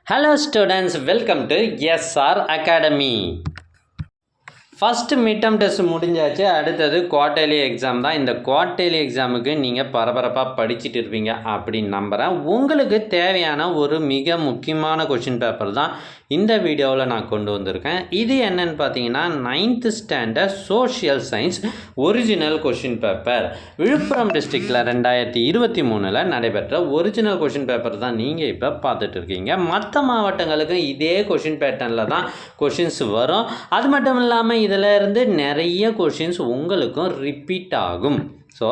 Hello students, welcome to SR Academy. First midterm test முடிஞ்சாச்சு. அடுத்தது quarterly exam தான். இந்த குவார்ட்டர்லி எக்ஸாமுக்கு நீங்கள் பரபரப்பாக படிச்சுட்டு இருப்பீங்க அப்படின்னு நம்புகிறேன். உங்களுக்கு தேவையான ஒரு மிக முக்கியமான கொஷின் பேப்பர் தான் இந்த வீடியோவில் நான் கொண்டு வந்திருக்கேன். இது என்னன்னு பார்த்தீங்கன்னா 9th standard social science original question paper. Viluppuram டிஸ்ட்ரிக்டில் 2023 நடைபெற்ற ஒரிஜினல் கொஷின் பேப்பர் தான் நீங்கள் இப்போ பார்த்துட்டு இருக்கீங்க. மற்ற மாவட்டங்களுக்கும் இதே கொஷின் பேட்டர்னில் தான் கொஷின்ஸ் வரும். அது மட்டும் இல்லாமல் இதில் இருந்து நிறைய கொஷின்ஸ் உங்களுக்கும் ரிப்பீட் ஆகும். ஸோ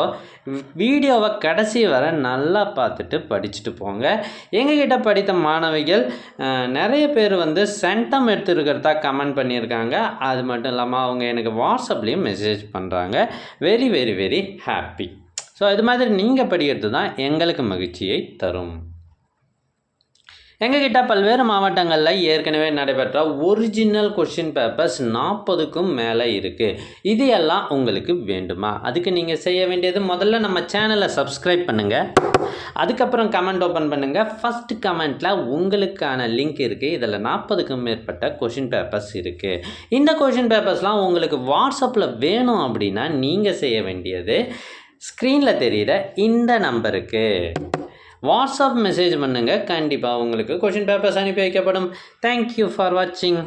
வீடியோவை கடைசி வர நல்லா பார்த்துட்டு படிச்சுட்டு போங்க. எங்ககிட்ட படித்த மாணவிகள் நிறைய பேர் சென்டம் எடுத்துருக்கிறதா கமெண்ட் பண்ணியிருக்காங்க. அது மட்டும் இல்லாமல் அவங்க எனக்கு வாட்ஸ்அப்லேயும் மெசேஜ் பண்ணுறாங்க. Very very very happy. So இது மாதிரி நீங்கள் படிக்கிறது தான் எங்களுக்கு மகிழ்ச்சியை தரும். எங்ககிட்ட பல்வேறு மாவட்டங்களில் ஏற்கனவே நடைபெற்ற ஒரிஜினல் கொஷின் பேப்பர்ஸ் 40க்கும் மேலே இருக்குது. இது எல்லாம் உங்களுக்கு வேண்டுமா? அதுக்கு நீங்கள் செய்ய வேண்டியது முதல்ல நம்ம சேனலை சப்ஸ்கிரைப் பண்ணுங்கள். அதுக்கப்புறம் கமெண்ட் ஓப்பன் பண்ணுங்கள். ஃபஸ்ட் கமெண்ட்டில் உங்களுக்கான லிங்க் இருக்குது. இதில் 40க்கும் மேற்பட்ட கொஷின் பேப்பர்ஸ் இருக்குது. இந்த கொஷின் பேப்பர்ஸ்லாம் உங்களுக்கு வாட்ஸ்அப்பில் வேணும் அப்படின்னா நீங்கள் செய்ய வேண்டியது ஸ்க்ரீனில் தெரிகிற இந்த நம்பருக்கு வாட்ஸ்அப் மெசேஜ் பண்ணுங்கள். கண்டிப்பாக உங்களுக்கு கொஷின் பேப்பர்ஸ் அனுப்பி வைக்கப்படும். தேங்க்யூ ஃபார் வாட்சிங்.